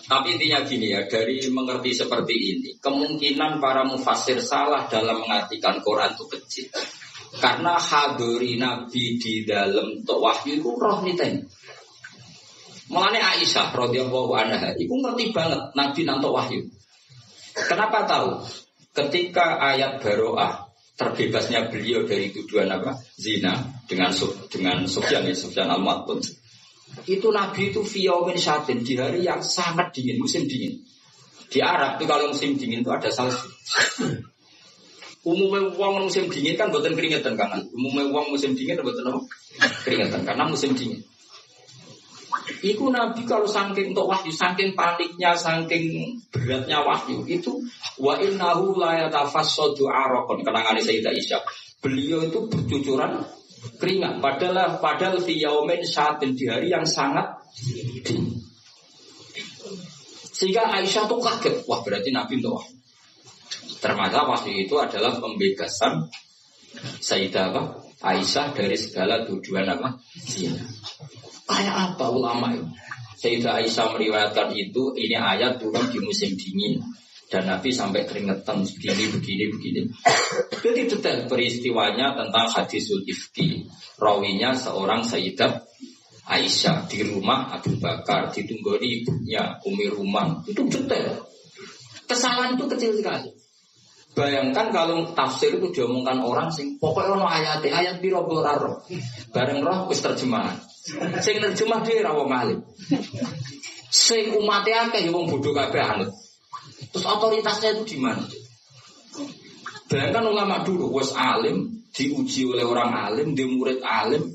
Tapi intinya gini ya, dari mengerti seperti ini, kemungkinan para mufassir salah dalam mengartikan Quran itu kecil. Karena hadiri Nabi di dalam wahyu itu roh niten. Mulanya Aisyah radhiyallahu anha itu ngerti banget Nabi nanto wahyu. Kenapa tahu? Ketika ayat Baroah terbebasnya beliau dari tuduhan apa? Zina dengan Sufyan al-Mu'attun. Itu Nabi itu fiyaumin syatin di hari yang sangat dingin, musim dingin. Di Arab itu kalau musim dingin itu ada salju. Umumnya uang musim dingin kan buatan keringetan kan? Umumnya uang musim dingin buatan apa? Keringetan karena musim dingin. Iku Nabi kalau saking untuk wahyu, saking paniknya, saking beratnya wahyu itu wa innahu la yatafassadu araqan kenangane Sayyidah Aisyah. Beliau itu bercucuran keringat padahal fi yaumin syatin di hari yang sangat dingin. Sehingga Aisyah tuh kaget, wah berarti Nabi untuk wahyu. Ternyata wahyu itu adalah pembebasan Sayyidah Aisyah dari segala tuduhan apa? Zina. Kayak apa ulama itu? Sayyidah Aisyah meriwayatkan itu, ini ayat turun di musim dingin dan Nabi sampai keringetan begini. Jadi detail peristiwanya tentang hadisul ifki. Rawinya seorang Sayyidah Aisyah di rumah Abu Bakar, ditunggoni ibunya Umi Ruman. Itu detail. Kesalahan itu kecil sekali. Bayangkan kalau tafsir itu diomongkan orang sing pokoknya ono ayat biro roh. Bareng roh wis terjemahan. Sing nerjemah dhewe ra wong alim. Sing umate akeh ya wong bodho kabeh anut. Terus otoritasnya itu di mana? Bayangkan ulama dulu wis alim, diuji oleh orang alim, dia murid alim,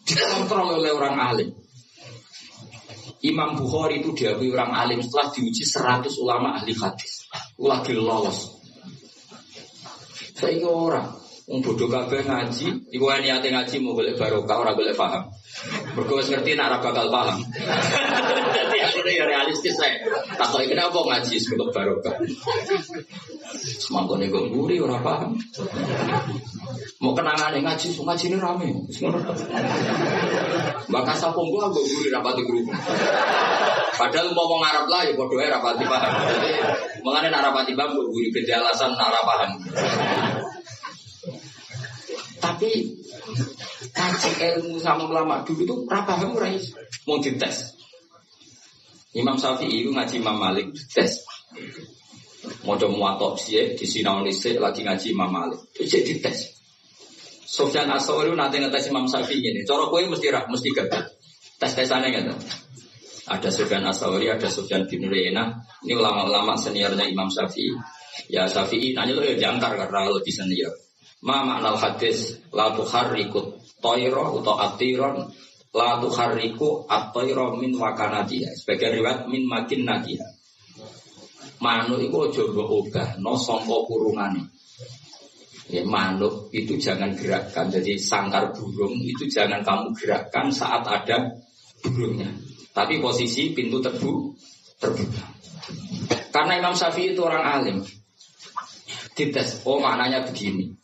dikontrol oleh orang alim. Imam Bukhari itu diakui orang alim setelah diuji 100 ulama ahli hadis. Lagi lolos. Saya orang bodoh kabeh ngaji, iku niate ngaji mau golek barokah ora golek paham. Mergo wis ngerti nek ora bakal paham. Dadi aku ya realistis ae. Takoki kenapa ngaji sebab barokah. Semangkone kok mburi ora paham. Mau kenangane ngaji, ngajine rame. Maka sapa gua mbok mburi rapati guru. Padahal mau ngarep lah ya padha ae rapati paham. Mengane nek rapati paham mbok mburi beda alasan nek ora paham. Tapi kaji ilmu sama ulama dulu itu paham ora iso mau dites. Imam Syafi'i itu ngaji Imam Malik dites. Maca muwatta sih di sinau dhisik lagi ngaji Imam Malik. Itu dites. Sufyan Ats-Tsauri nanti ngetes Imam Syafi'i ini. Cara kowe mesti gagal. Tes-tesane ngono. Ada Sufyan Ats-Tsauri, ada Sufyan bin Uyainah. Ini ulama-ulama seniornya Imam Syafi'i. Ya Syafi'i nanya lo ya jangkar karena lebih senior. Ma makna hadis la tuharriku tayra atau atiron la tuharriku at-tayra min wakanatiha. Sebagai riwayat min makin nadiha. Manuk iku aja mbok obahno saka kurungane. Ya manuk itu jangan gerakkan. Jadi sangkar burung itu jangan kamu gerakkan saat ada burungnya. Tapi posisi pintu terbuka. Karena Imam Syafi'i itu orang alim. Dites, maknanya begini.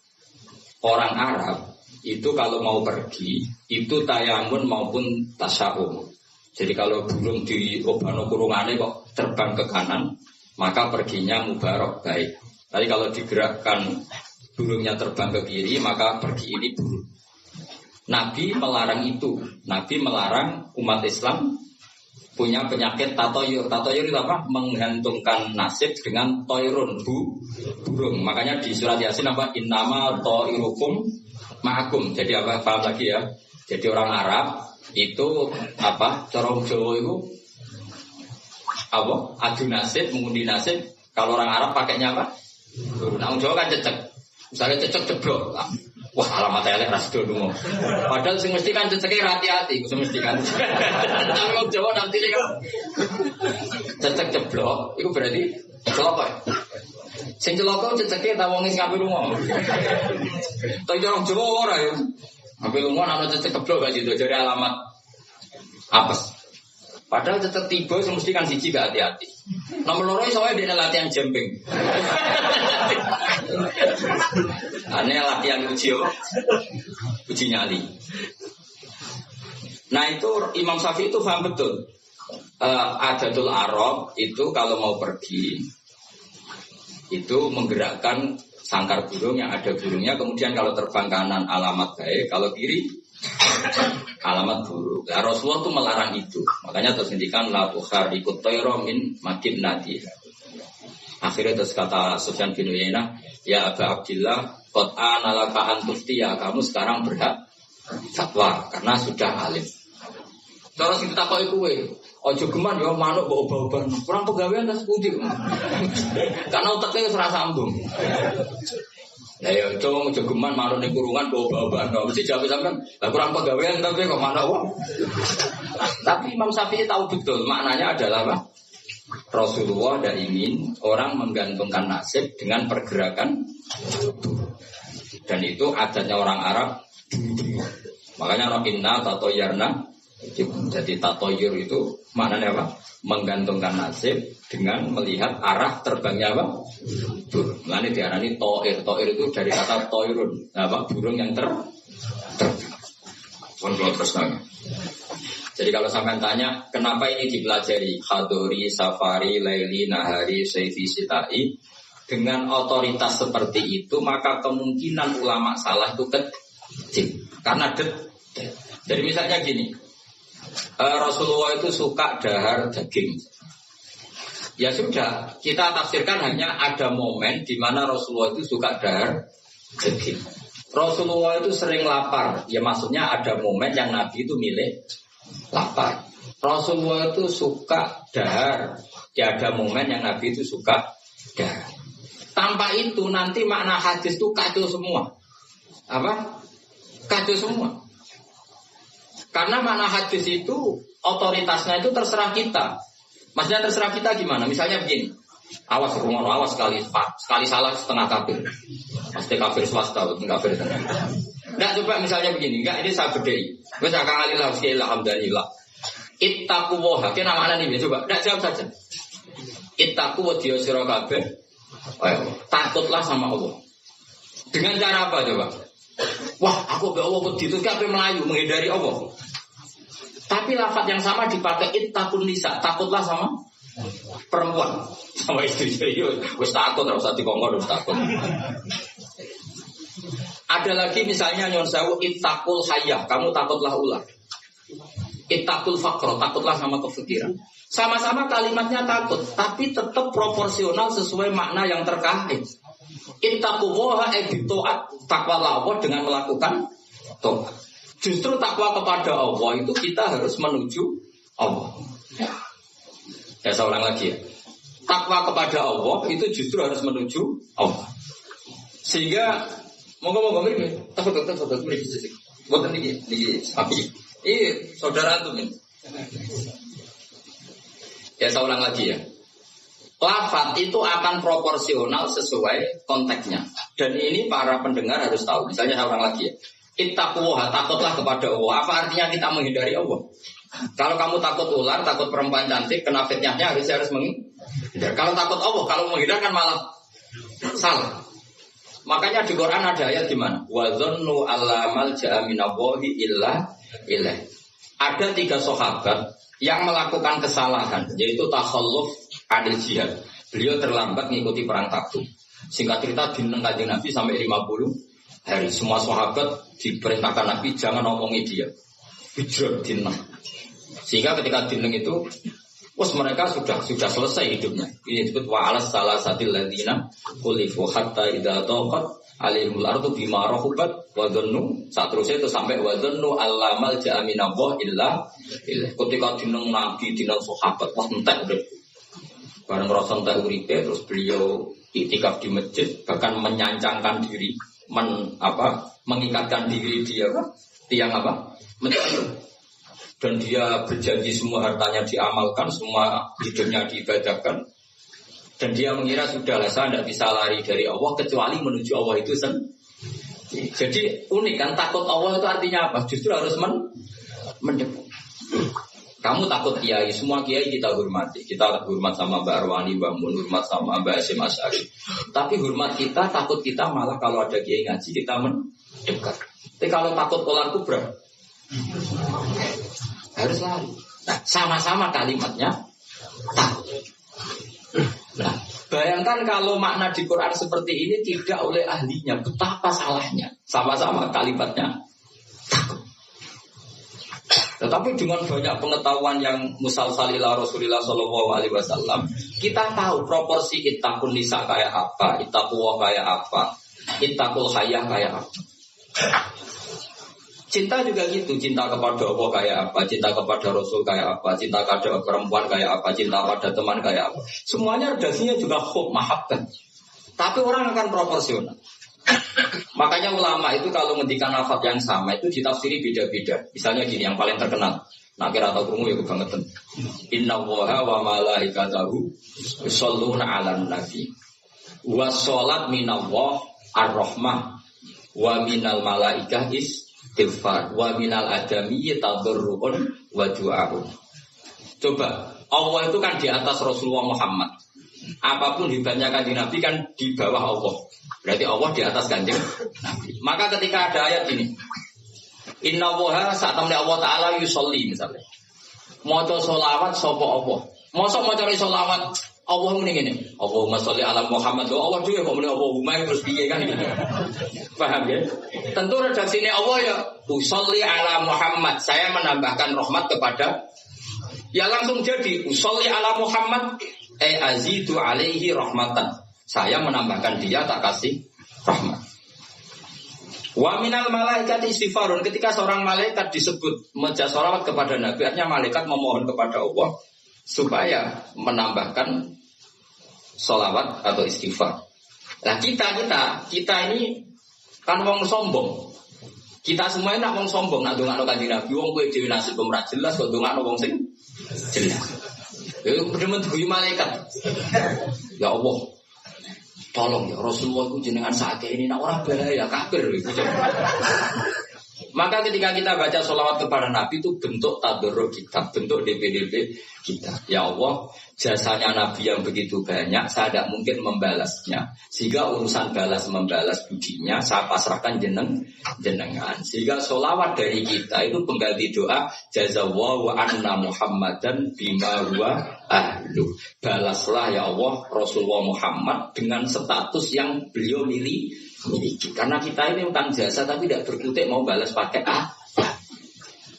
Orang Arab itu kalau mau pergi itu tayamun maupun tasya'um. Jadi kalau burung di obano kurungannya kok terbang ke kanan, maka perginya mubarak baik. Tapi kalau digerakkan burungnya terbang ke kiri, maka pergi ini buruk. Nabi melarang itu. Nabi melarang umat Islam punya penyakit tatoyur. Tatoyur itu apa? Menggantungkan nasib dengan toyrun, burung. Makanya di surat Yasin apa? Innama toirukum ma'akum. Jadi apa? Paham lagi ya? Jadi orang Arab itu apa? Corong Jawa itu apa? Adu nasib, mengundi nasib. Kalau orang Arab pakainya apa? Nah, orang Jawa kan cecek. Misalnya cecek jeblok. Wah, alamat elek ras dono. Padahal sing mesti kan ceceke hati-hati, sing mesti kan. Tapi wong Jawa nanti kan cecek jeblok, iku berarti celaka. Sing celaka ceceke ta wong sing ape lunga. Tapi orang Jawa ora ya. Ape lunga ana cecek jeblok gak gitu, jadi alamat apes. Padahal cecek tiba sing mesti kan siji gak hati-hati. Nomor loro iso wae dene latihan jumping. Ane latihan uji nyali. Nah itu Imam Syafi'i itu paham betul. Adatul Arab itu kalau mau pergi itu menggerakkan sangkar burung yang ada burungnya, kemudian kalau terbang kanan alamat baik, kalau kiri alamat buruk. Nah, Rasulullah itu melarang itu. Makanya terus ngendikan la tuharrikut tayra min makibnati. Akhirnya terus kata Sufyan bin Uyainah, ya Aba Abdillah, qad ana laka an tuftiya, kamu sekarang berhak fatwa karena sudah alim. Terus kita takoki kowe, ojo geman yo manuk mbok obah-obah. Kurang pegawean tas pundi. Karena uteknya wis ora sambung. Lah ya ojo geman manuk ning kurungan mbok obah-obah. Mesti jawab sampean, lah kurang pegawean tapi kok manuk wong. Tapi Imam Syafi'i tahu betul maknanya adalah apa? Rasulullah tidak ingin orang menggantungkan nasib dengan pergerakan, dan itu adatnya orang Arab. Makanya Rabbina tatoyarna, jadi tatoyur itu maknanya apa? Menggantungkan nasib dengan melihat arah terbangnya apa? Burung. Makanya diarani toir. Toir itu dari kata toirun, apa? Burung yang terbang. Jadi kalau sampai tanya, kenapa ini dipelajari? Khadori, safari, laili, nahari, seifi, sitai. Dengan otoritas seperti itu, maka kemungkinan ulama salah itu kecil. Karena jadi misalnya gini, Rasulullah itu suka dahar daging. Ya sudah, kita tafsirkan hanya ada momen di mana Rasulullah itu suka dahar daging. Rasulullah itu sering lapar. Ya maksudnya ada momen yang Nabi itu milih lapar. Rasulullah itu suka dahar. Ya ada momen yang Nabi itu suka dahar. Tanpa itu nanti makna hadis itu kacau semua. Apa? Kacau semua. Karena makna hadis itu otoritasnya itu terserah kita. Maksudnya terserah kita gimana? Misalnya begini. Awas rumah awas sekali salah setengah kafir. Pasti kafir swasta, bukan kafir tengah. Nggak, coba misalnya begini, enggak ini saya bedai. Wes akang alillah alhamdulillah. Ittaqu wa, kene namanya nih coba. Enggak jawab saja. Ittaqu wa dia sira kabeh. Takutlah sama Allah. Dengan cara apa coba? Wah, aku be Allah wedi terus kabeh melayu menghindari Allah. Tapi lafaz yang sama dipakai ittaqun nisa, takutlah sama perempuan, sama istri. Wis takut ora usah dikongkon, wis takut. Ada lagi misalnya nyon sewu ittaqul hayyah, kamu takutlah ular. Ittaqul faqra, takutlah sama kefikiran. Sama-sama kalimatnya takut, tapi tetap proporsional sesuai makna yang terkait. Ittaqullaha bitaat, takwalah Allah dengan melakukan taat. Justru takwa kepada Allah itu kita harus menuju Allah. Ya saya ulang lagi ya. Takwa kepada Allah itu justru harus menuju Allah. Sehingga monggo mriki, takut mriki sik. Boten niki sapi. Saudara tuh ini. Ya saya ulang lagi ya. Lafaz itu akan proporsional sesuai konteksnya. Dan ini para pendengar harus tahu. Misalnya saya ulang lagi ya. Ittaqwa, takutlah kepada Allah. Apa artinya kita menghindari Allah? Kalau kamu takut ular, takut perempuan cantik, kena fitnahnya harus menghindar. Kalau takut Allah, kalau menghindar kan malah salah. Makanya di Quran ada ayat di mana? Wa dzannu alla malja'a minallahi illa ilaih. Ada 3 sahabat yang melakukan kesalahan, yaitu takhalluf adil jihad. Beliau terlambat mengikuti perang Tabuk. Singkat cerita dineng Kanjeng Nabi sampai 50 hari. Semua sahabat diperintahkan Nabi jangan omongi dia. Hijrah dineng. Sehingga ketika dineng itu, mereka sudah selesai hidupnya. Ini disebut wa alas salasatil ladzina khulifu hatta idza taqat alaihimul ardu bima rahubat wa dhannu. Seterusnya itu sampai wa dhannu allamal ja'aminallah illa illah. Ketika dineng Nabi, dineng sahabat, entek udah. Bareng rasa entek uripe, terus beliau iktikaf di masjid, bahkan menyancangkan diri, mengikatkan diri dia tiang masjid. Dan dia berjanji semua hartanya diamalkan, semua hidupnya diibadahkan. Dan dia mengira sudahlah saya tidak bisa lari dari Allah kecuali menuju Allah itu sendiri. Jadi unik kan, takut Allah itu artinya apa? Justru harus mendekat. Kamu takut kiai, semua kiai kita hormati. Kita hormat sama Mbak Arwani, Mbak Mun, hormat sama Mbak Asim Asy'ari. Tapi hormat kita, takut kita malah kalau ada kiai ngaji kita mendekat. Tapi kalau takut ular kubra harus lari. Nah, sama-sama kalimatnya takut. Nah, bayangkan kalau makna di Quran seperti ini tidak oleh ahlinya, betapa salahnya. Sama-sama kalimatnya takut. Tetapi dengan banyak pengetahuan yang musalsal ila Rasulillah Shallallahu Alaihi Wasallam, kita tahu proporsi ittaqun nisa kayak apa, ittaqwa kayak apa, ittaqul hayah kayak apa. Cinta juga gitu, cinta kepada Allah kayak apa, cinta kepada Rasul kayak apa, cinta kepada perempuan kayak apa, cinta pada teman kayak apa. Semuanya redaksinya juga hub, mahabbat. Tapi orang akan proporsional. Makanya ulama itu kalau ngendikan lafaz yang sama itu ditafsiri beda-beda. Misalnya gini, yang paling terkenal. Nah kira tahu krungu ya kebangetan. Inna Allaha wa malaikatahu yusholluna 'alan nabi. Wa sholat minallah ar-rahmah wa minal malaikah istighfar wa minal adami tadarruun wa du'aun. Coba, Allah itu kan di atas Rasulullah Muhammad. Apapun hebatnya kanjeng Nabi kan di bawah Allah. Berarti Allah di atas kanjeng Nabi. Maka ketika ada ayat ini, Inna Allaha satamni Allah Ta'ala yusolli misalnya. Maca sholawat sapa Allah. Mosok maca sholawat Allah ngene. Allahumma sholli ala Muhammad. Allah dhewe kok muni Allahumma terus piye kan gitu. Paham ya? Tentu redaksine Allah ya usolli ala Muhammad. Saya menambahkan rahmat kepada, ya langsung jadi usolli ala Muhammad azidu alaihi rahmatan. Saya menambahkan dia tak kasih rahmat. Wa minal malaikat istighfarun. Ketika seorang malaikat disebut maca sholawat kepada Nabi, artinya malaikat memohon kepada Allah supaya menambahkan sholawat atau istighfar. Nah kita ini kan wong sombong. Kita semua ini nak wong sombong, nak ndongakno kanjeng Nabi, wong kowe dhewe nasib ora jelas kok ndongakno wong sing jelas. Ya bener guyu malaikat. Ya Allah, tolong ya Rasulullah itu jenengan sakit ini nak orang bahaya kafir. Maka ketika kita baca sholawat kepada Nabi itu bentuk tadarruk kita, bentuk DPDP kita. Ya Allah, jasanya Nabi yang begitu banyak, saya tidak mungkin membalasnya. Sehingga urusan balas-membalas budinya, saya pasrahkan jenengan. Sehingga sholawat dari kita itu pengganti doa, jazawallahu anna Muhammadan bima huwa ahlu. Balaslah ya Allah Rasulullah Muhammad dengan status yang beliau miliki. Karena kita ini utang jasa tapi tidak berkutik mau balas pakai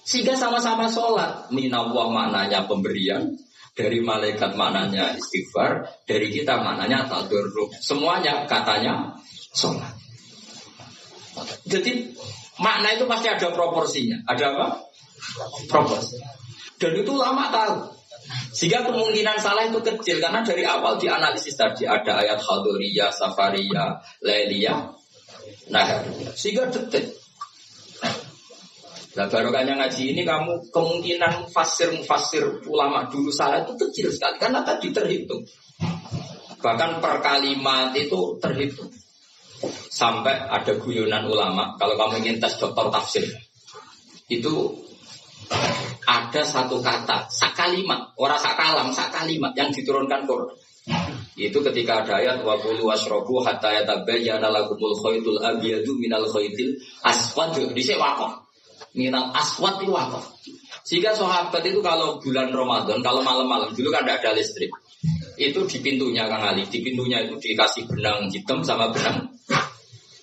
sehingga sama-sama sholat. Minallah maknanya pemberian, dari malaikat maknanya istighfar, dari kita maknanya tadarruk. Semuanya katanya sholat. Jadi makna itu pasti ada proporsinya. Ada apa? Proporsi. Dan itu lama tahu. Sehingga kemungkinan salah itu kecil karena dari awal dianalisis tadi ada ayat hadoriyah, safariyah, lailiyah, nah sehingga detik. Nah barokahnya ngaji ini kamu kemungkinan mufassir ulama dulu salah itu kecil sekali karena tadi terhitung. Bahkan per kalimat itu terhitung. Sampai ada guyonan ulama kalau kamu ingin tes doktor tafsir itu ada satu kata, sakalimat, orang sakalam, sakalimat yang diturunkan Quran. Itu ketika ada ayat wa qulu washrabu hatta yatabayyana lakumul khaytul abyadu minal khaytil aswad. Dhisik waqaf. Minal aswad itu waqaf. Sehingga sahabat itu kalau bulan Ramadan, kalau malam-malam dulu kan ada listrik. Itu di pintunya Kang Ali, di pintunya itu dikasih benang hitam sama benang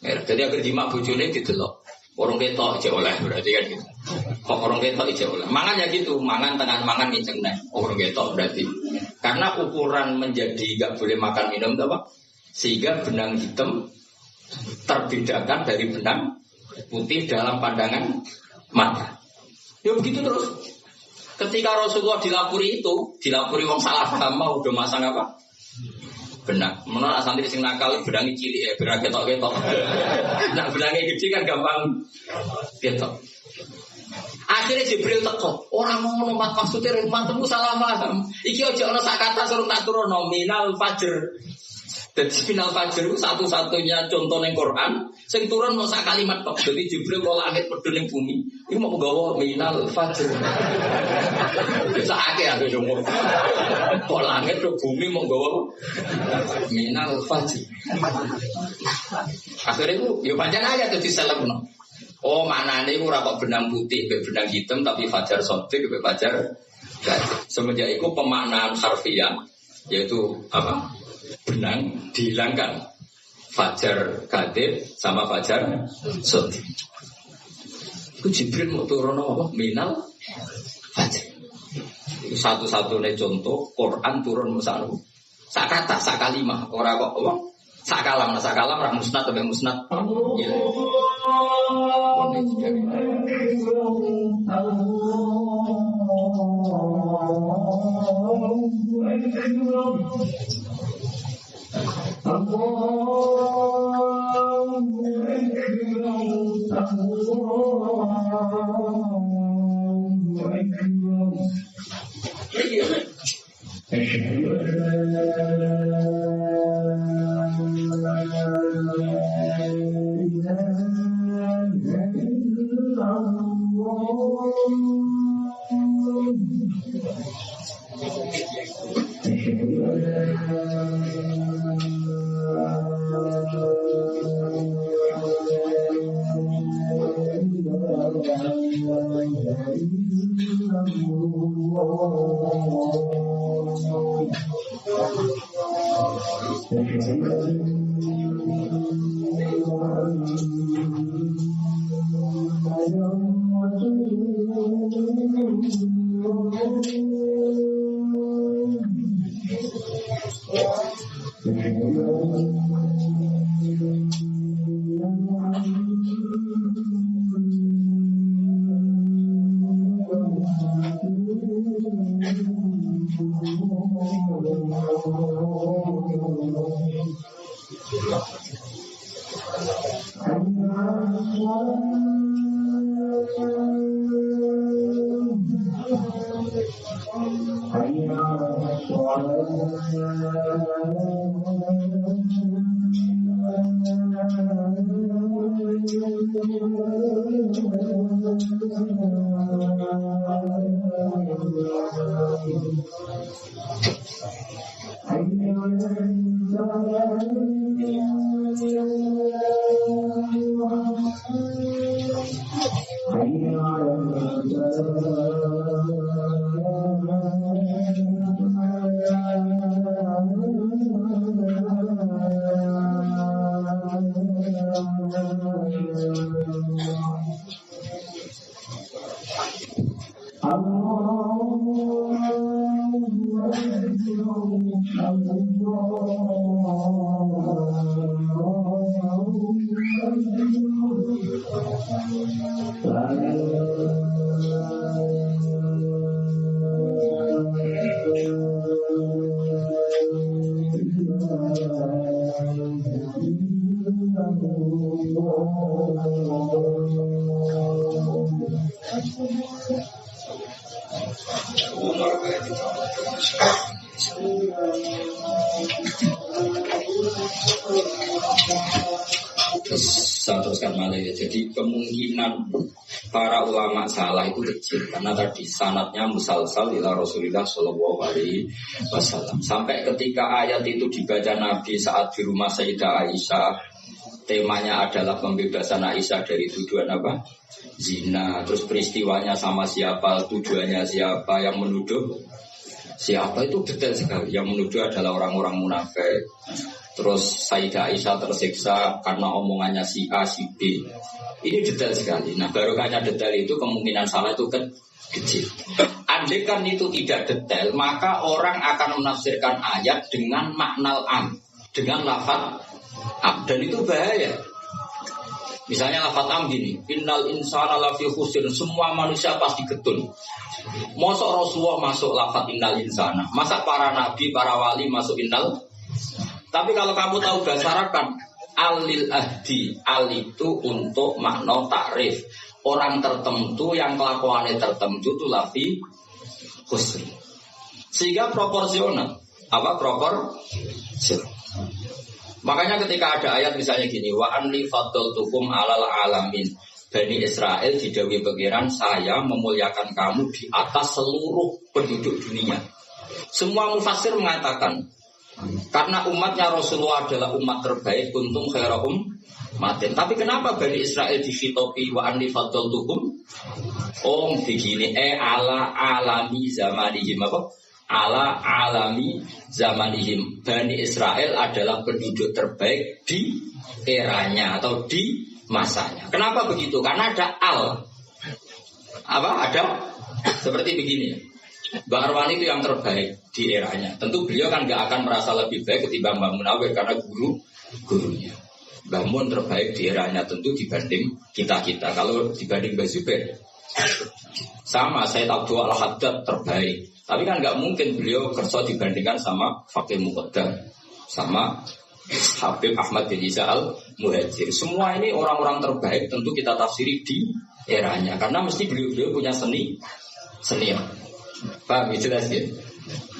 merah. Jadi agar jimak bojone didelok. Orang ketok aja oleh berarti kan gitu. Kok orang ketok aja oleh. Mangan ya gitu, mangan tengah mangan nginceng nih. Orang ketok berarti. Karena ukuran menjadi gak boleh makan minum apa? Sehingga benang hitam terbedakan dari benang putih dalam pandangan mata. Ya begitu terus. Ketika Rasulullah dilapuri wong salah paham mau udah masang apa? Benang. Menurut santri sing nakal benangi cilik ya, benang ketok-ketok. Nah, benangi gede kan gampang ketok. Akhirnya Jibril teko. Orang mau ngono maksudnya mantemu salah paham. Iki aja ana sak kata suruh tak turun nominal fajr. Jadi final fajr itu satu-satunya contoh ning Quran sing turun mau sak kalimat tok. Jadi Jibril kalau langit medhun ning bumi, iki mau nggawa minal fajr. Bisa akeh aku yo. Kok langit ke bumi mau nggawa minal fajr. Akhirnya itu yo pancen aja dadi selebno. Oh, maknane iku ora kok benang putih, benang hitam tapi fajar sodik, fajar Semenjak itu pemaknaan harfiah yaitu apa? Benang dihilangkan. Fajar Gadir sama Fajar Sodi. Itu Jibril mau turun apa? Minal Fajar. Itu satu-satunya contoh Quran turun musanu. Sak kata, sak kalimah. Orang kok apa? Sak kalam orang musnad atau musnad. Ya. Saya teruskan malah ya. Jadi kemungkinan para ulama salah itu kecil karena tadi sanadnya musalsal ila Rasulullah Shallallahu Alaihi Wasallam. Sampai ketika ayat itu dibaca Nabi saat di rumah Sayyidah Aisyah, temanya adalah pembebasan Aisyah dari tuduhan apa? Zina. Terus peristiwanya sama siapa, tujuannya siapa, yang menuduh siapa, itu detail sekali. Yang menuduh adalah orang-orang munafik. Terus Sayyidah Aisyah tersiksa karena omongannya si A, si B. Ini detail sekali. Nah, barokahnya detail itu kemungkinan salah itu kan kecil. Andai kan itu tidak detail, maka orang akan menafsirkan ayat dengan makna am, dengan lafaz am, dan itu bahaya. Misalnya lafaz am gini, innal insana lafi khusr, semua manusia pasti getun. Mosok Rasulullah masuk lafaz innal insana, masa para nabi, para wali masuk innal. Tapi kalau kamu tahu bahasa Arab kan alil ahdi, al itu untuk makna takrif. Orang tertentu yang kelakuannya tertentu itu lafi khusr. Sehingga proporsional. Apa proporsional? Makanya ketika ada ayat misalnya gini, wa anli faddaltukum alal alamin. Bani Israel didhawuhi pangeran, saya memuliakan kamu di atas seluruh penduduk dunia. Semua mufassir mengatakan Karena umatnya Rasulullah adalah umat terbaik, kuntum khaira ummatin. Tapi kenapa Bani Israel difitopi wa anni faddaltuhum? Oh begini, ala alami zamanihim apa? Ala alami zamanihim. Bani Israel adalah penduduk terbaik di eranya atau di masanya. Kenapa begitu? Karena ada al. Apa? Ada seperti begini. Mbak Arwani itu yang terbaik di eranya. Tentu beliau kan gak akan merasa lebih baik ketimbang Mbak Munawir karena gurunya. Mbak Mun terbaik di eranya tentu dibanding kita-kita. Kalau dibanding Mbak Zubair sama, saya tahu Al-Haddad terbaik. Tapi kan gak mungkin beliau kerja dibandingkan sama Fakih Muqaddam, sama Habib Ahmad bin Isa al-Muhajir. Semua ini orang-orang terbaik tentu kita tafsiri di eranya. Karena mesti beliau-beliau punya senior. Paham ya, jelas ya?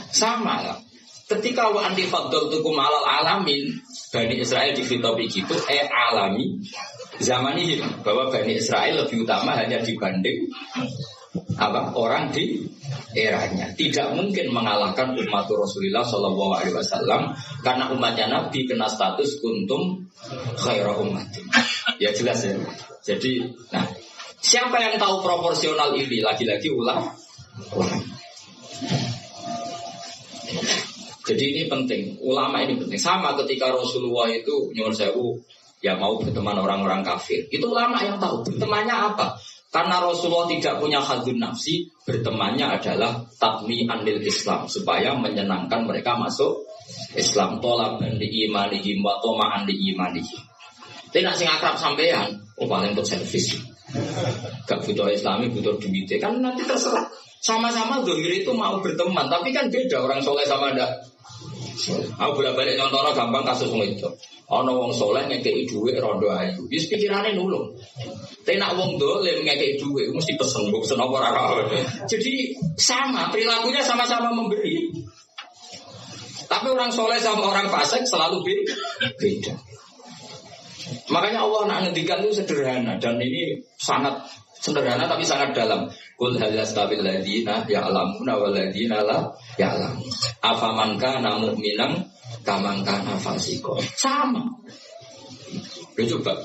Sama lah. Ketika wa anti faddaltukum alal alamin, Bani Israel difitopi gitu, alami zamanihim, bahwa Bani Israel lebih utama hanya dibanding apa orang di eranya. Tidak mungkin mengalahkan umat Rasulullah Shallallahu Alaihi Wasallam karena umatnya Nabi kena status kuntum khaira ummatin. Ya jelas ya. Jadi, nah siapa yang tahu proporsional ini? Lagi-lagi ulama. Jadi ini penting, ulama ini penting. Sama ketika Rasulullah itu nyuwun sewu, ya mau berteman orang-orang kafir. Itu ulama yang tahu bertemannya apa. Karena Rasulullah tidak punya hadzun nafsi, bertemannya adalah tatmi anil Islam, supaya menyenangkan mereka masuk Islam. Tolaban di imanihim wa toma'an di imanihim. Tapi nak sing akrab sampean, paling untuk servis. Gak butuh Islami, butuh duit. Kan nanti terserah. Sama-sama dohir itu mau berteman, tapi kan beda orang soleh sama ndak. Aku bolak-balik nyontoro gampang kasus itu. Ana wong soleh ngekeki dhuwit rondo ayu. Wis pikirane nulung. Tapi nak wong dolim ngekeki dhuwit mesti pesen mbok pesen apa ora. Jadi sama, perilakunya sama-sama memberi. Tapi orang soleh sama orang fasik selalu beda. Makanya Allah nak ngendikan itu sederhana dan ini sangat sederhana tapi sangat dalam. Qul hal yastabil ladzina ya'lamuna wal ladzina la ya'lamun. Afaman kana mu'minan kaman kana fasiqon. Sama. Lu coba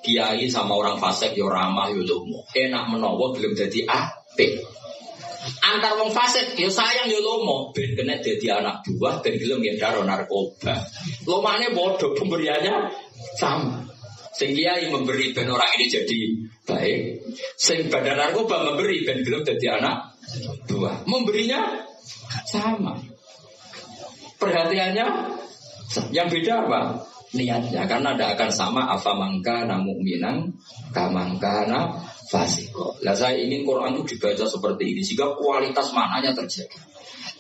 kiai sama orang fasik yo ramah yo lomo. Enak menawa belum dadi apik. Antar wong fasik yo sayang yo lomo ben kena dadi anak buah ben gelem ngedaro narkoba. Lomane bodoh pemberiannya sama. Sing kiai memberi ben orang ini jadi baik, sing badan narkoba memberi ben gelem dadi anak buah. Memberinya sama. Perhatiannya yang beda apa? Niatnya, karena tidak akan sama afamangka mu'minan kamangkana fasiko. Lah saya ingin Quran itu dibaca seperti ini sehingga kualitas maknanya terjaga.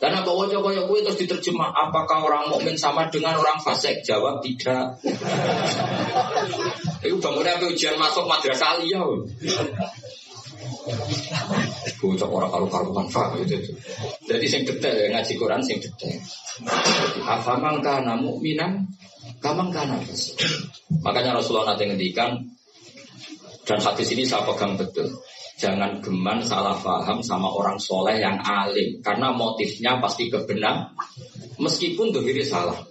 Karena kalau wajah-wajah gue terus diterjemah, apakah orang mukmin sama dengan orang fasik? Jawab tidak. Itu bangunnya ujian masuk madrasah aliyah. Bocah orang karu-karuan faham itu. Jadi sing detail ya, ngaji Quran sing detail. Afamang kana mukminan kamang kana fasik. Makanya Rasulullah nanti ngendikan, dan hadis ini saya pegang betul. Jangan geman salah paham sama orang soleh yang alim, karena motifnya pasti kebenar, meskipun dohirnya salah.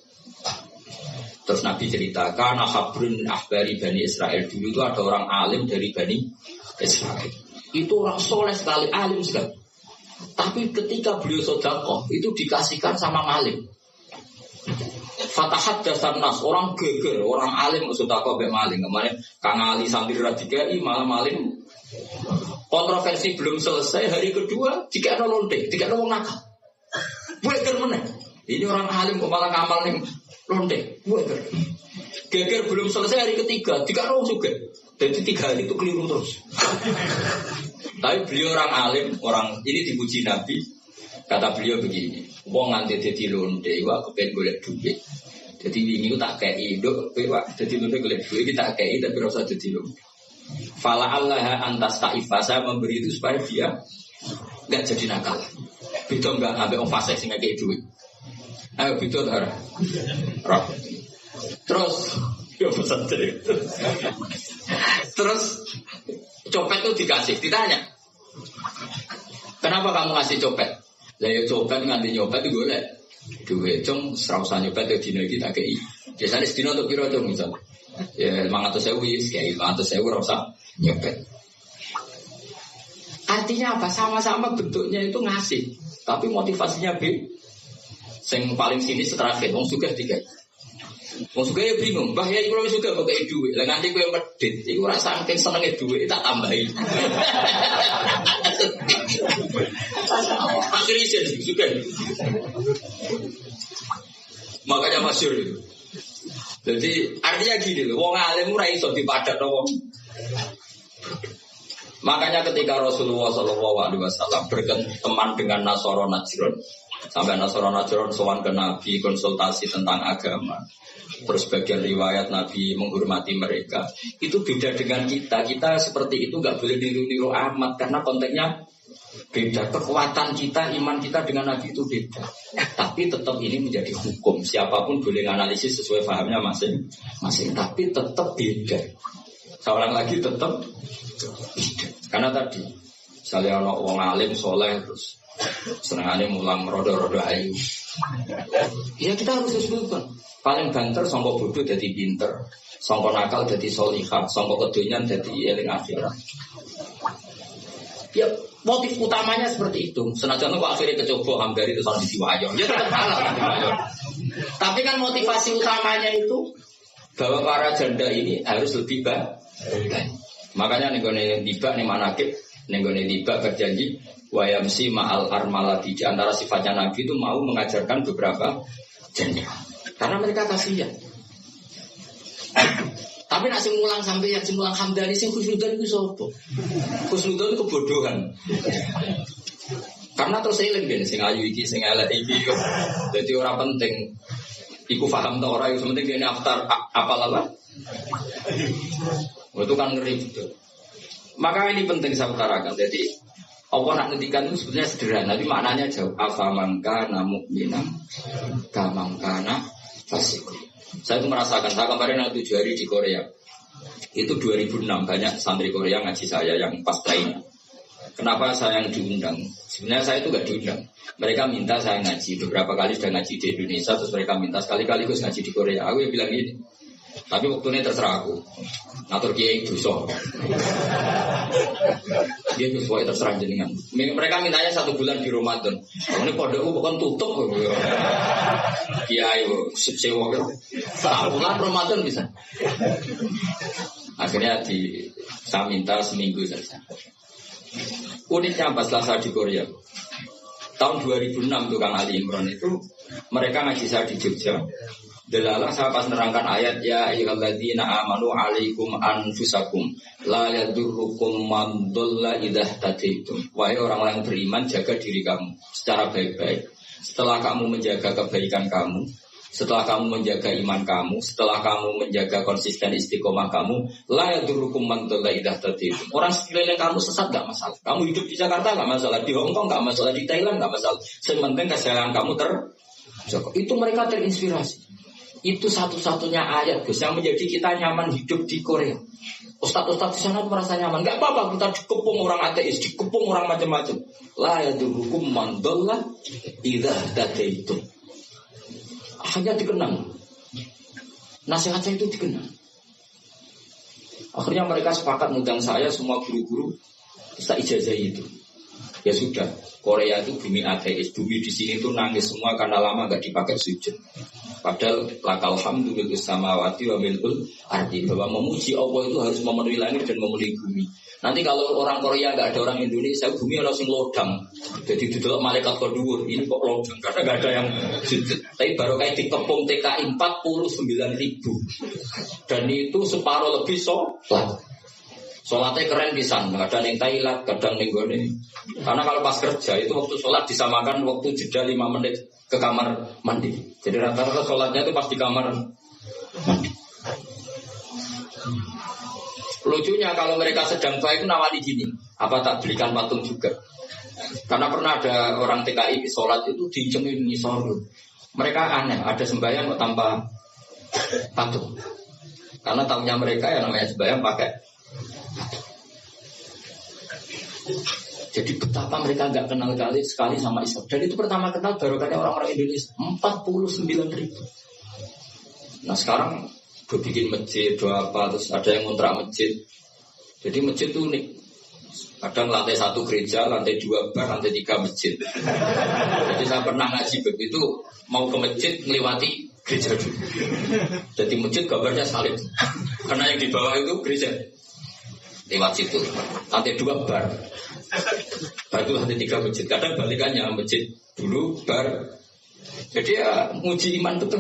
Terus Nabi ceritakan, Habrun ahbari Bani Israel, dulu itu ada orang alim dari Bani Israel. Itu orang soleh sekali, alim sekali. Tapi ketika beliau sedekah, itu dikasihkan sama maling. Fatahat dasar nas, orang geger, orang alim sedekah be maling. Kemarin Kang Ali sambil radikai malah maling. Kontroversi belum selesai, hari kedua jika ada lonte, jika ada wong nakal. Bueger meneh. Ini orang alim kok malah ngamal ning lonte. Bueger. Geger belum selesai hari ketiga, jika ada wong sugih. Jadi 3 hari itu keliru terus. Tapi beliau orang alim, orang ini dipuji Nabi. Kata beliau begini, wong nganti dadi lonte, wah kepen golek duit. Jadi wingi tak kei nduk, kowe dadi lonte golek duit iki tak kei tapi ora usah dadi lonte. Fala Allah antas ta'ifa, saya memberi itu supaya dia nggak jadi nakal. Beda nggak ngambil orang fasik sehingga kayak duit. Ayo beda darah. Terus, ya pesan terus copet itu dikasih, ditanya, kenapa kamu ngasih copet? Lah ya copet nganti nyopet golek duit cung ora usah nyopet yo dina iki tak kei. Biasane sedina untuk piro cung misal. Ya 500.000 wis kei 500.000 ora usah nyopet. Artinya apa? Sama-sama bentuknya itu ngasih, tapi motivasinya beda. Yang paling sini terakhir, wong sugih tiga. Wong sugih ya bingung, bah ya kalau sugih kok kayak duit, lah nanti gue medit, itu rasa saking senengnya duit tak tambahin. Akhirnya sih sugih. Makanya masyhur itu. Jadi artinya gini loh, wong alim ora iso dipadakno wong. Makanya ketika Rasulullah SAW berteman dengan Nasara Najran, sampai Nasara Najran sowan ke Nabi konsultasi tentang agama, terus bagian riwayat Nabi menghormati mereka, itu beda dengan kita. Kita seperti itu nggak boleh niru-niru amat karena konteksnya beda. Kekuatan kita, iman kita dengan Nabi itu beda. Tapi tetap ini menjadi hukum. Siapapun boleh analisis sesuai pahamnya masing-masing. Tapi tetap beda. Seorang lagi tetap beda. Karena tadi misalnya ono wong alim soleh terus senengane mulang rodo-rodo ayu. Ya kita harus sesuaikan. Paling banter sangka bodoh jadi pinter, sangka nakal jadi solihah, sangka kedonyan jadi eling akhirat. Ya motif utamanya seperti itu. Senajan kok akhirnya kecoba Hamdari itu soal diwayo. Ya tetap salah. Tapi kan motivasi utamanya itu bahwa para janda ini harus lebih baik. Makanya nenggone tiba nih manakib, nenggone tiba berjanji wayamsi ma'al armalati. Di antara sifatnya Nabi itu mau mengajarkan beberapa janda. Karena mereka kasihan. Tapi nak sing mulang sampai yang mulang Hamdani sing khusnudan itu sapa? Khusnudan itu kebodohan. Karena terus eling ben sing ayu iki sing elek iki kok. Dadi ora penting. Iku paham ta ora, yang penting dene aftar apal apa? Itu kan ngeri betul. Maka ini penting saya utarakan. Jadi Allah nak ngendikan itu sebenarnya sederhana, tapi maknanya jauh. Afamangka mu'minam kamangkana fasikum. Saya itu merasakan, saya kemarin yang 7 hari di Korea. Itu 2006 banyak santri Korea ngaji saya yang pas lainnya. Kenapa saya yang diundang? Sebenarnya saya itu gak diundang. Mereka minta saya ngaji. Beberapa kali sudah ngaji di Indonesia, terus mereka minta sekali-kali gue ngaji di Korea. Aku yang bilang gini. Tapi waktu ini terserah aku. Ngatur kiai dosa. Dia sesuai terserah jenengan. Mereka mintanya 1 bulan di Ramadan. Ini pondokku bukan tutup. Kiai sewa. 1 bulan Ramadan bisa. Akhirnya saya minta seminggu saja. Uniknya pas saya di Korea. Tahun 2006 tuh Kang Ali Imran itu mereka ngaji saya di Jogja. Delalah saya pas nerangkan ayat ya ayyuhalladzina amanu alaikum anfusakum la yadurrukum man dhalla idza tadaitum. Wahai orang-orang yang beriman, jaga diri kamu secara baik-baik. Setelah kamu menjaga kebaikan kamu, setelah kamu menjaga iman kamu, setelah kamu menjaga konsisten istiqomah kamu, la yadurrukum man dhalla idza tadaitum. Orang sekeliling kamu sesat enggak masalah. Kamu hidup di Jakarta enggak masalah, di Hong Kong enggak masalah, di Thailand enggak masalah. Sementing kesehatan kamu terjaga. Itu mereka terinspirasi. Itu satu-satunya ayat Gus yang menjadi kita nyaman hidup di Korea. Ustaz-ustaz di sana merasa nyaman. Enggak apa-apa kita dikepung orang ateis, dikepung orang macam-macam. La yadurukum man dhalla idza tadaitum. Hanya dikenang. Nasihat saya itu dikenang. Akhirnya mereka sepakat ngundang saya semua guru-guru bisa ijazah itu. Ya sudah, Korea itu bumi ateis, bumi di sini itu nangis semua karena lama gak dipakai sujud. Padahal lakal hamdu milku samawati wa milkul ardi, bahwa memuji Allah itu harus memenuhi langit dan memenuhi bumi. Nanti kalau orang Korea gak ada orang Indonesia, bumi ada sing lodang. Jadi didelok malaikat kedua, ini kok lodang karena gak ada yang sujud. Tapi baru kayak dikepung TKI 49.000 dan itu separuh lebih sholat. Sholatnya keren pisan, kadang yang Thailand, kadang yang gone. Karena kalau pas kerja itu waktu sholat disamakan waktu jeda 5 menit ke kamar mandi. Jadi rata-rata sholatnya itu pas di kamar mandi. Lucunya kalau mereka sedang baik nawari gini, apa tak belikan patung juga? Karena pernah ada orang TKI sholat itu dicengin ngisor. Mereka aneh, ada sembahyang kok tanpa patung. Karena tahunya mereka yang namanya sembahyang pakai. Jadi betapa mereka nggak kenal sekali sama Islam. Dan itu pertama kenal barokahnya orang-orang Indonesia 49.000. Nah sekarang udah bikin masjid, udah apa, terus ada yang ngontrak masjid. Jadi masjid itu unik. Kadang lantai 1 gereja, lantai 2 bar, lantai 3 masjid. Jadi saya pernah ngaji begitu, mau ke masjid melewati gereja dulu. Jadi masjid gambarnya salib. Karena yang di bawah itu gereja. Lewat situ. Lantai 2 bar. Bar itu lantai 3 masjid. Kadang balikannya masjid dulu bar. Jadi ya nguji iman betul.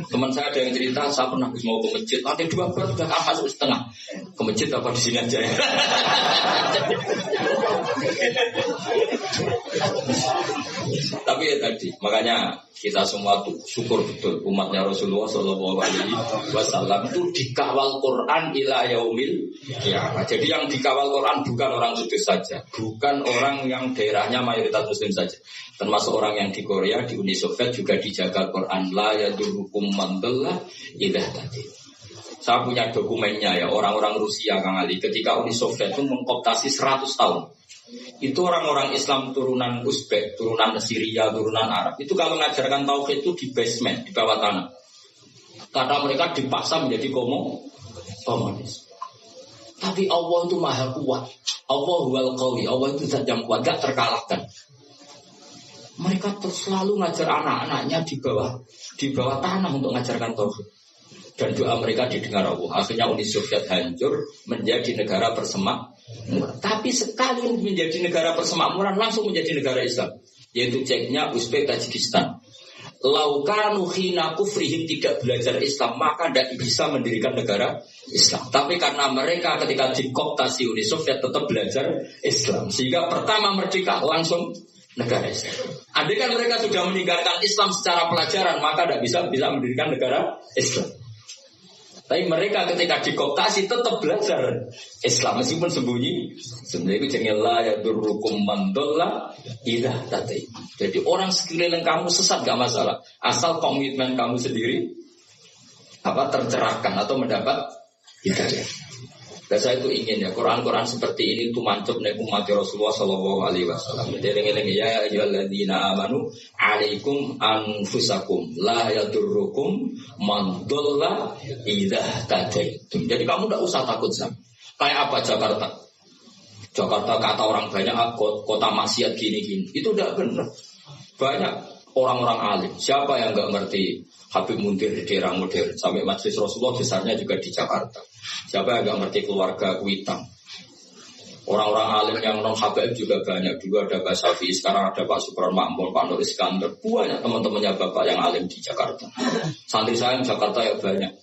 Teman saya ada yang cerita, saya pernah mau ke masjid, lantai 2 bar sudah masuk setengah. Ke masjid apa di sini aja ya. Tapi ya tadi, makanya kita semua tuh syukur betul umatnya Rasulullah Shallallahu Alaihi Wasallam itu dikawal Quran ila yaumil qiyamah. Jadi yang dikawal Quran bukan orang kudus saja, bukan orang yang daerahnya mayoritas Muslim saja, termasuk orang yang di Korea, di Uni Soviet juga dijaga Quran. La yadurukum man dhalla idza tadi. Saya punya dokumennya ya, orang-orang Rusia Kang Ali ketika Uni Soviet itu mengkooptasi 100 tahun. Itu orang-orang Islam turunan Uzbek, turunan Syria, turunan Arab. Itu kalau mengajarkan tauhid itu di basement, di bawah tanah. Karena mereka dipaksa menjadi komunis. Tapi Allah itu maha kuat. Allah wal qawi, Allah itu zat yang kuat, gak terkalahkan. Mereka terus selalu ngajar anak-anaknya di bawah tanah untuk mengajarkan tauhid. Dan doa mereka didengar Allah. Akhirnya Uni Soviet hancur menjadi negara persemakmuran. Tapi sekali menjadi negara persemakmuran langsung menjadi negara Islam, yaitu Ceknya, Uzbek, Tajikistan. Laukanu khina kufrihim tidak belajar Islam, maka tidak bisa mendirikan negara Islam. Tapi karena mereka ketika dikooptasi Uni Soviet tetap belajar Islam, sehingga pertama merdeka langsung negara Islam. Andai kan mereka sudah meninggalkan Islam secara pelajaran, maka tidak bisa mendirikan negara Islam. Tapi mereka ketika dikooptasi tetap belajar Islam meskipun sembunyi. Sebenarnya itu jenenge la yadurrukum man dhalla idza tadai. Jadi orang sekeliling kamu sesat gak masalah, asal komitmen kamu sendiri tercerahkan atau mendapat hidayah. Dan saya itu ingin ya Quran-Quran seperti ini itu mancut nek umat Rasulullah Shallallahu Alaihi Wasallam. Jadi eling-eling ya ayyuhalladzina amanu alaikum anfusakum la yadurrukum man dhalla idza tadaitum. Jadi kamu tidak usah takut sama. Kayak apa Jakarta? Jakarta kata orang banyak kota maksiat gini-gini. Itu tidak benar. Banyak orang-orang alim. Siapa yang nggak ngerti Habib Muntir di daerah modern sampai Majelis Rasulullah besarnya juga di Jakarta. Siapa yang nggak ngerti keluarga Kuitang? Orang-orang alim yang non Habib juga banyak. Dulu ada Pak Syafi'i, sekarang ada Pak Supran Makmur, Pak Nur Iskandar. Banyak teman-temannya bapak yang alim di Jakarta. Santri saya yang Jakarta ya banyak.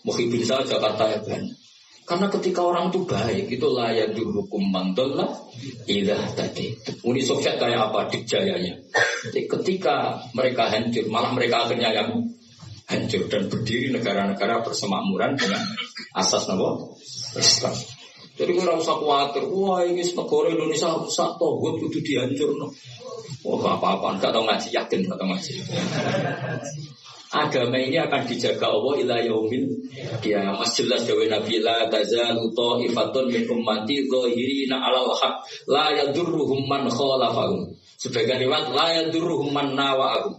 Muhibin saya Jakarta ya banyak. Karena ketika orang itu baik, itu layak dihukum mandol lah. Ilah tadi. Uni Soviet kayak apa? Dikjayanya. Jadi ketika mereka hancur, malah mereka akhirnya yang hancur dan berdiri negara-negara persemakmuran dengan asas nama Islam. Jadi kita usah khawatir, wah ini negara Indonesia rusak, togut itu dihancur. Wah apa-apa, nggak tahu ngaji, yakin nggak tahu ngaji. Agama ini akan dijaga Allah ila yaumil qiyamah. Jelas dawuh Nabi la tazalu ta'ifatun min ummati dhahirina 'alal haq la yadurruhum man khalafahum. Sebagian riwayat la yadurruhum man nawa'ahum.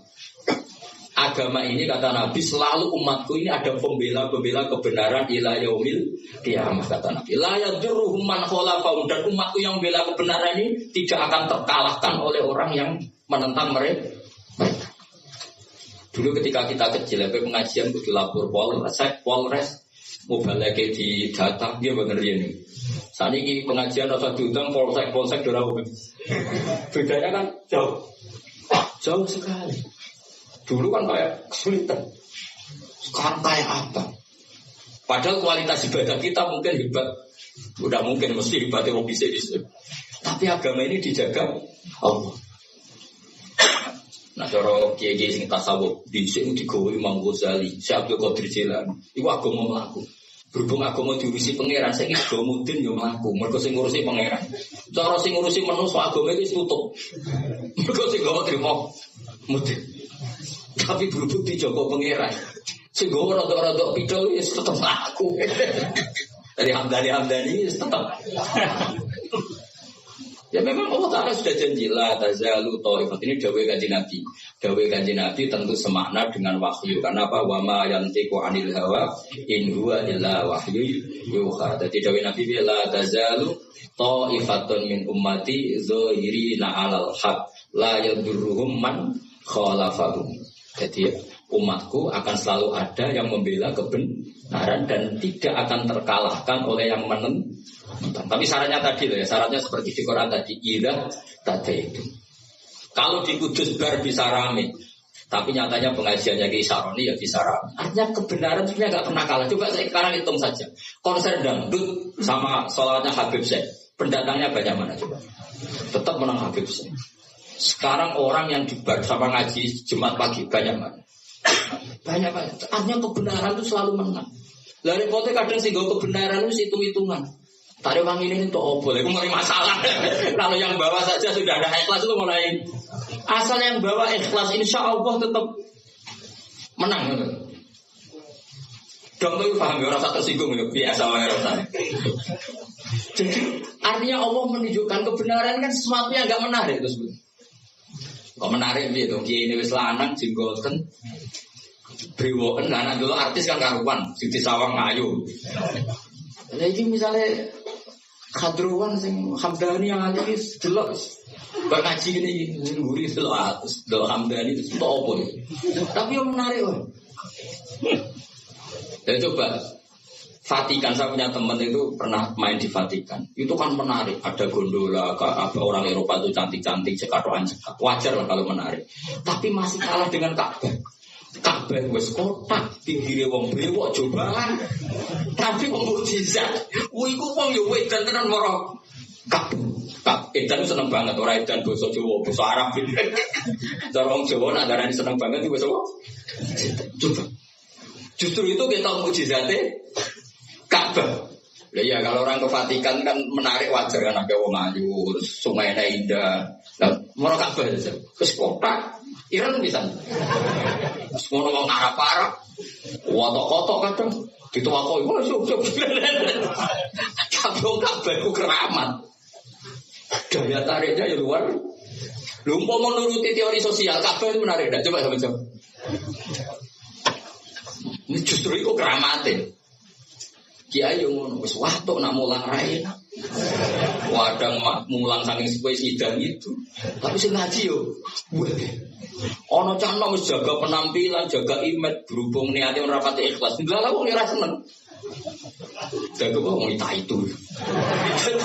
Agama ini kata Nabi selalu umatku ini ada pembela-pembela kebenaran ila yaumil qiyamah kata Nabi. La yadurruhum man khalafahum, dan umatku yang membela kebenaran ini tidak akan terkalahkan oleh orang yang menentang mereka. Dulu ketika kita kecil, pengajian itu dilapor Polres, mau balik di data, dia bener ini. Saat ini pengajian rasa diundang Polsek dorong. Bedanya kan jauh sekali. Dulu kan kayak kesulitan, sekarang kayak apa? Padahal kualitas ibadah kita mungkin hebat, udah mungkin mesti hebatnya bisa. Tapi agama ini dijaga Allah. Nah, cara kiai-kiai sing tasawuf dhisik digawe Imam Ghazali, Syekh Abdul Qadir Jilani. Iku agama mlaku. Berhubung agama diurusi pangeran, saiki go mudin yo mlaku. Mergo sing ngurusi pangeran. Cara sing ngurusi manusa agama iki tutup. Mergo sing go trimo mudin. Tapi berhubung dijogo pangeran. Sing go rada-rada pidol wis tetep mlaku. Dari Hamdani tetep. Ya memang Allah Ta'ala sudah janji la tazalu ta'ifat. Ini dawai kanjeng Nabi. Dawai kanjeng Nabi tentu semakna dengan wahyu. Karena apa? Wa ma yantiqu 'anil hawa in huwa illa wahyu yuha. Jadi dawai Nabi la tazalu ta'ifatun min ummati zahirina 'alal haq la yadurruhum man khalafahum. Jadi umatku akan selalu ada yang membela kebenaran dan tidak akan terkalahkan oleh yang menentang. Tapi syaratnya tadi loh ya, syaratnya seperti di Quran tadi, ida tadi itu. Kalau di Kudus bar bisa rame, tapi nyatanya pengajiannya Ki Saroni ya bisa rame. Artinya kebenaran sebenarnya nggak pernah kalah. Coba sekarang hitung saja, konser dangdut sama sholatnya Habib Syekh, pendatangnya banyak mana coba? Tetap menang Habib Syekh. Sekarang orang yang di bar sama ngaji Jumat pagi banyak mana? Banyak. Artinya kebenaran itu selalu menang. Dari kota kadang sih kebenaran itu hitung-hitungan. Tarik uang ini untuk apa? Itu mulai masalah. Kalau yang bawa saja sudah ada ikhlas itu mulai. Asal yang bawa ikhlas, insya Allah tetap menang. Dong tuh paham ya, rasa tersinggung ya, biasa rasa. Jadi artinya Allah menunjukkan kebenaran kan sesuatu yang nggak menarik itu sebenarnya. Kok menarik gitu? Kiai ini wis lanang jenggoten. Brewoken lanang dulu artis kan karuan, Siti Sawang ngayu. Jadi misalnya Khadruwan sing Hamdani yang alis delok bak ngaji ini nguri delok Hamdani itu apa ya? Tapi yang menarik kok. Dan coba Vatikan, saya punya teman itu pernah main di Vatikan. Itu kan menarik, ada gondola, ada orang Eropa itu cantik-cantik, cekatoan cekat. Wajar lah kalau menarik. Tapi masih kalah dengan Ka'bah. Ka'bah wis kotak, pinggire wong brewok cobaan. Tapi wong mukjizat. Iku wong yo wedan tenan moro. Ka'bah edan seneng banget ora edan basa Jawa, basa Arab. Cara wong Jawa nak darani seneng banget iku wis apa? Coba. Justru itu kita mukjizate Ka'bah. Lah ya kalau orang ke Vatikan kan menarik wajar kan ada wong ayu, sungainya indah. Lah moro Ka'bah aja. Wis kotak. Iran bisa. Semua orang Arab-Arab, kotok-kotok kadang, dituakoi, wah syuk-syuk. Kabung Ka'bah itu keramat. Daya tariknya ya luar. Lumpur menuruti teori sosial, Ka'bah itu menarik. Coba sama-sama. Ini justru itu keramatin. Kiai yang ngono, wah tuh nak mulang raina. Wadang mulang saking sepoi sidang itu. Tapi sing ngaji yo. Ono cano wis jaga penampilan, jaga image, berhubung niate ora pati ikhlas. Lah wong ora seneng. Jaga kok ngita itu.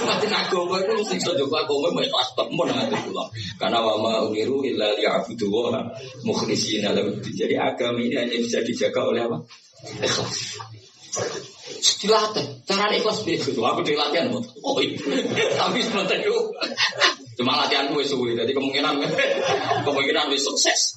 Mati agama itu mesti jaga agama ikhlas temen ati kula. Karena wa ma umiru illa liya'budu wa mukhlishina lahu. Jadi agama ini hanya bisa dijaga oleh apa? Ikhlas. Dilatih, cara ikhlas begitu. Aku dilatih, tapi sebentar itu cuma latihanku wis suwi, jadi kemungkinan wis sukses.